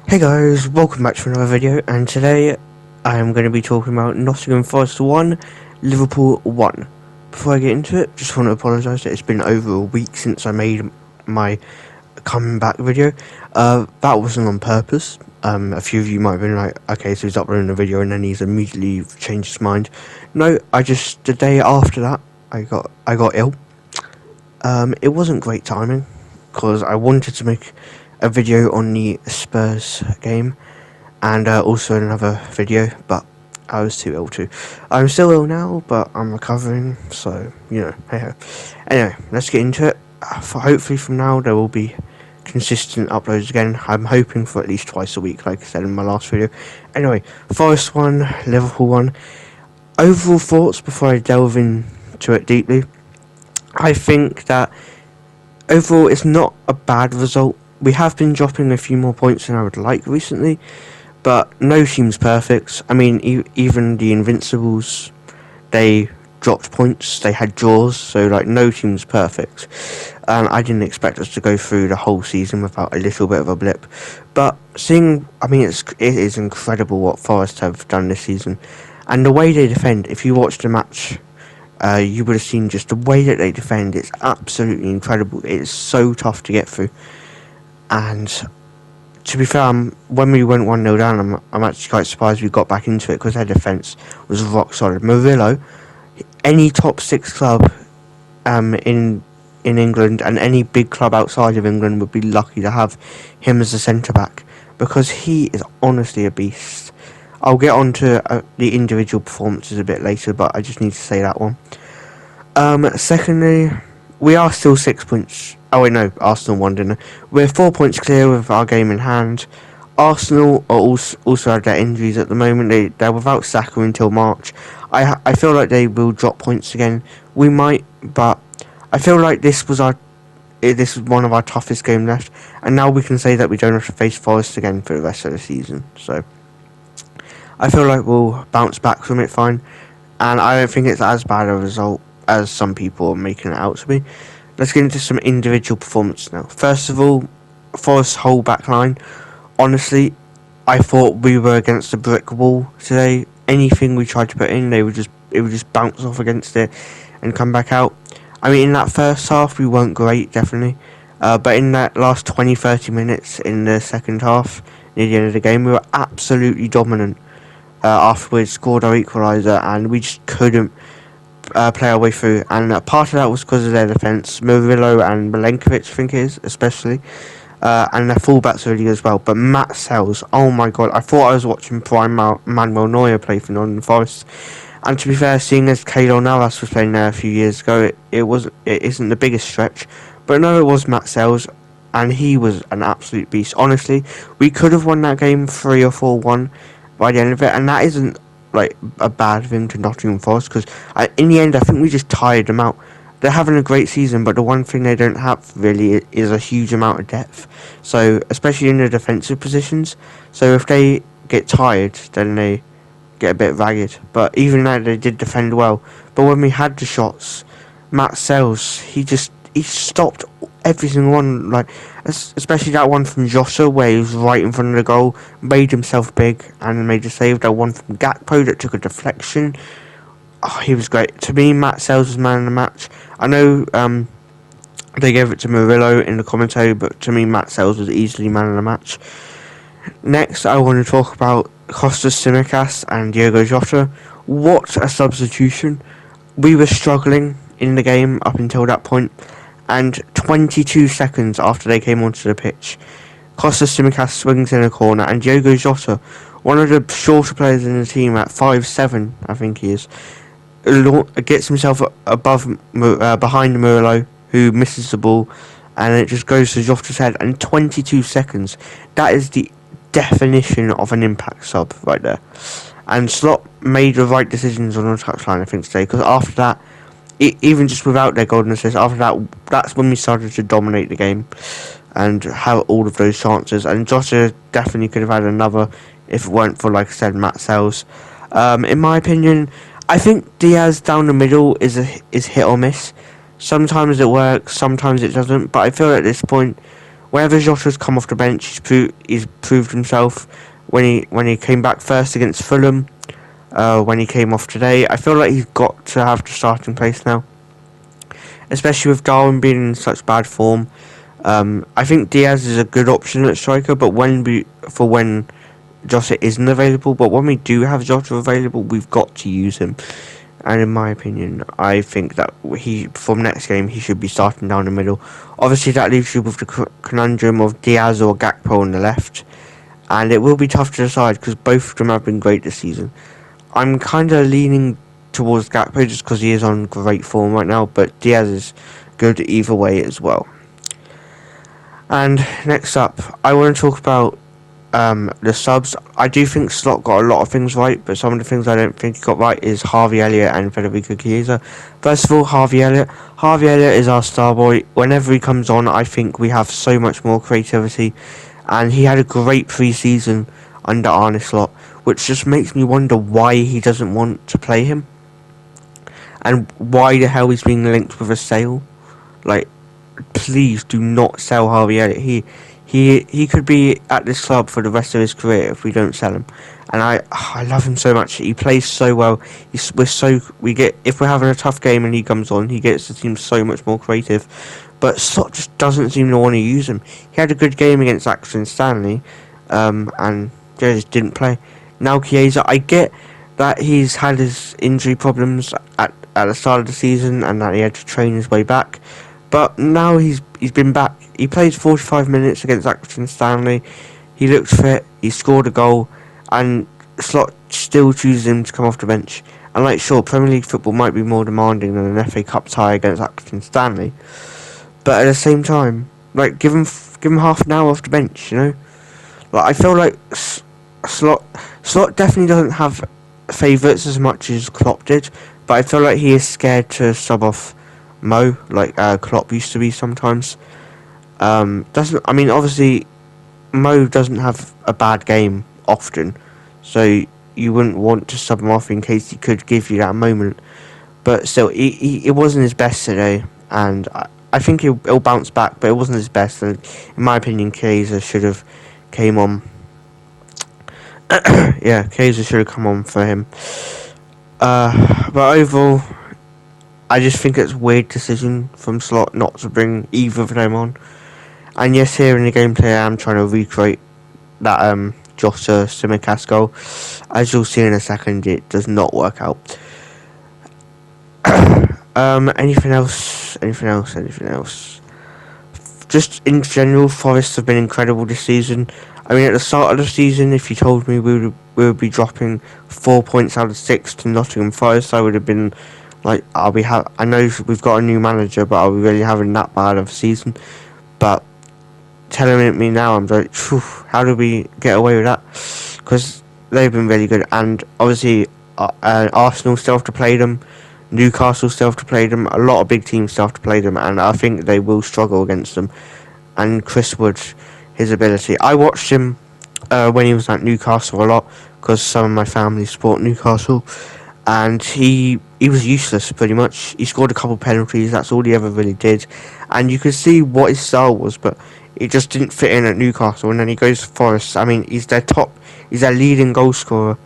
Hey guys, welcome back to another video, and today I am going to be talking about Nottingham Forest 1, Liverpool 1. Before I get into it, just want to apologise that it's been over a week since I made my coming back video. That wasn't on purpose. A few of you might have been like, okay, so he's uploading a video and then he's immediately changed his mind. No, the day after that, I got ill. It wasn't great timing, because I wanted to make a video on the Spurs game and also another video, but I was too ill to. I'm still ill now, but I'm recovering, so you know, hey ho. Anyway, let's get into it. Hopefully from now there will be consistent uploads again. I'm hoping for at least twice a week, like I said in my last video. Anyway, Forest 1, Liverpool 1. Overall thoughts before I delve into it deeply. I think that overall it's not a bad result. We have been dropping a few more points than I would like recently, but no team's perfect. I mean, even the Invincibles, they dropped points, they had draws, so like no team's perfect. And I didn't expect us to go through the whole season without a little bit of a blip. But it is incredible what Forest have done this season. And the way they defend, if you watched the match, you would have seen just the way that they defend. It's absolutely incredible. It's so tough to get through. And to be fair, when we went 1-0 down, I'm actually quite surprised we got back into it, because their defence was rock solid. Murillo, any top 6 club in England and any big club outside of England would be lucky to have him as a centre-back, because he is honestly a beast. I'll get on to the individual performances a bit later, but I just need to say that one. Secondly, we are still 6 points. Oh wait, no, Arsenal won, didn't they? We're 4 points clear with our game in hand. Arsenal are also have their injuries at the moment. They're without Saka until March. I feel like they will drop points again. We might, but I feel like this was one of our toughest games left, and now we can say that we don't have to face Forest again for the rest of the season. So I feel like we'll bounce back from it fine, and I don't think it's as bad a result as some people are making it out to be. Let's get into some individual performance now. First of all, Forest's whole back line. Honestly, I thought we were against a brick wall today. Anything we tried to put in, it would just bounce off against it and come back out. I mean, in that first half, we weren't great, definitely. But in that last 20-30 minutes in the second half, near the end of the game, we were absolutely dominant. After we scored our equaliser, and we just couldn't play our way through, and part of that was because of their defence. Murillo and Milenkovic, I think it is, especially, and their fullbacks really as well. But Matt Sells, oh my god, I thought I was watching prime Manuel Neuer play for Nottingham Forest. And to be fair, seeing as Keylor Navas was playing there a few years ago, it isn't the biggest stretch, but no, it was Matt Sells, and he was an absolute beast. Honestly, we could have won that game 3 or 4-1 by the end of it, and that isn't like a bad thing to Nottingham Forest, because in the end I think we just tired them out. They're having a great season, but the one thing they don't have really is a huge amount of depth, so especially in the defensive positions. So if they get tired, then they get a bit ragged. But even though they did defend well, but when we had the shots, Matt Sells, he stopped every single one, like especially that one from Joshua where he was right in front of the goal, made himself big and made a save. That one from Gakpo that took a deflection, oh, he was great. To me, Matt Sells was man of the match. I know they gave it to Murillo in the commentary, but to me Matt Sells was easily man of the match. Next, I want to talk about Kostas Tsimikas and Diogo Jota. What a substitution. We were struggling in the game up until that point, and 22 seconds after they came onto the pitch, Kostas Tsimikas swings in a corner, and Diogo Jota, one of the shorter players in the team at 5'7", I think he is, gets himself behind Murillo, who misses the ball, and it just goes to Jota's head. And 22 seconds, that is the definition of an impact sub right there. And Slot made the right decisions on the touchline, I think, today, because after that, even just without their golden assist, after that, that's when we started to dominate the game and have all of those chances. And Jota definitely could have had another if it weren't for, like I said, Matt Sells. In my opinion, I think Diaz down the middle is hit or miss. Sometimes it works, sometimes it doesn't. But I feel at this point whenever Jota's come off the bench, he's proved himself. When he came back first against Fulham, when he came off today, I feel like he's got to have the starting place now, especially with Darwin being in such bad form. I think Diaz is a good option at striker, but when Jota isn't available, but when we do have Jota available, we've got to use him. And in my opinion, I think that from next game he should be starting down the middle. Obviously, that leaves you with the conundrum of Diaz or Gakpo on the left, and it will be tough to decide because both of them have been great this season. I'm kind of leaning towards Gakpo just because he is on great form right now, but Diaz is good either way as well. And next up, I want to talk about the subs. I do think Slot got a lot of things right, but some of the things I don't think he got right is Harvey Elliott and Federico Chiesa. First of all, Harvey Elliott. Harvey Elliott is our star boy. Whenever he comes on, I think we have so much more creativity, and he had a great pre-season under Arne Slot, which just makes me wonder why he doesn't want to play him, and why the hell he's being linked with a sale. Like, please do not sell Harvey Elliott. He could be at this club for the rest of his career if we don't sell him, and I love him so much. He plays so well. If we're having a tough game and he comes on, he gets the team so much more creative. But Slot just doesn't seem to want to use him. He had a good game against Accrington Stanley, and just didn't play. Now Chiesa, I get that he's had his injury problems at the start of the season and that he had to train his way back. But now he's been back. He played 45 minutes against Accrington Stanley. He looked fit. He scored a goal, and Slot still chooses him to come off the bench. And like, sure, Premier League football might be more demanding than an FA Cup tie against Accrington Stanley, but at the same time, like, give him half an hour off the bench. Like, I feel like Slot definitely doesn't have favourites as much as Klopp did, but I feel like he is scared to sub off Mo, like Klopp used to be sometimes. Obviously Mo doesn't have a bad game often, so you wouldn't want to sub him off in case he could give you that moment. But still, it wasn't his best today, and I think he'll bounce back, but it wasn't his best, and in my opinion, Chiesa should have came on. Yeah, Chiesa should have come on for him. But overall, I just think it's a weird decision from Slot not to bring either of them on. And yes, here in the gameplay I am trying to recreate that Jota Tsimikas goal. As you'll see in a second, it does not work out. Anything else? Just in general, Forest have been incredible this season. I mean, at the start of the season, if you told me we would be dropping 4 points out of 6 to Nottingham Forest, I would have been like, I know we've got a new manager, but are we really having that bad of a season? But telling me now, I'm like, how do we get away with that? Because they've been really good, and obviously Arsenal still have to play them, Newcastle still have to play them, a lot of big teams still have to play them, and I think they will struggle against them. And Chris Wood, his ability, I watched him when he was at Newcastle a lot, because some of my family support Newcastle, and he was useless pretty much. He scored a couple penalties, that's all he ever really did, and you could see what his style was, but it just didn't fit in at Newcastle. And then he goes to Forest. I mean, he's their leading goal scorer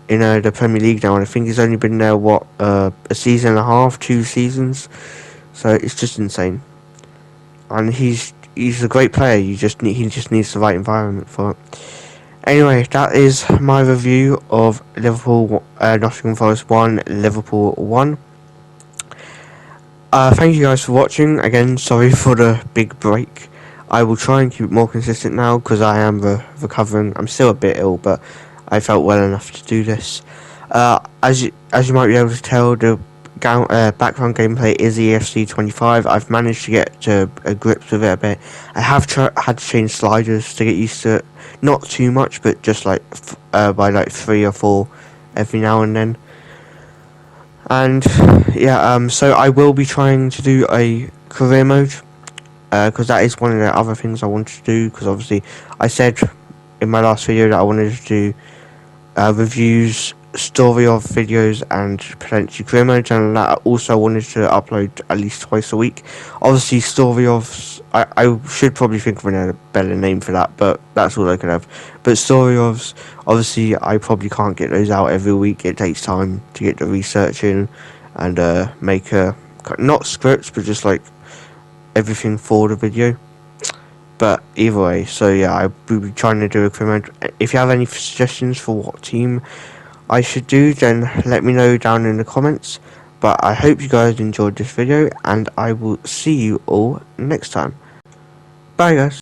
in the Premier League now, and I think he's only been there a season and a half, 2 seasons, so it's just insane. And he's a great player. He just needs the right environment for it. Anyway, that is my review of Liverpool, Nottingham Forest 1, Liverpool 1. Thank you guys for watching. Again, sorry for the big break. I will try and keep it more consistent now because I am recovering. I'm still a bit ill, but I felt well enough to do this. As you might be able to tell, the background gameplay is EFC 25. I've managed to get to grips with it a bit. I have had to change sliders to get used to it. Not too much, but just like by like 3 or 4 every now and then. And yeah, so I will be trying to do a career mode, because that is one of the other things I wanted to do, because obviously I said in my last video that I wanted to do reviews, story of videos, and potentially career modes, and that I also wanted to upload at least twice a week. Obviously story ofs I should probably think of a better name for that, but that's all I could have. But story ofs, obviously, I probably can't get those out every week. It takes time to get the research in and make not scripts, but just like everything for the video. But either way, so yeah, I will be trying to do a comment. If you have any suggestions for what team I should do, then let me know down in the comments. But I hope you guys enjoyed this video, and I will see you all next time. Bye guys.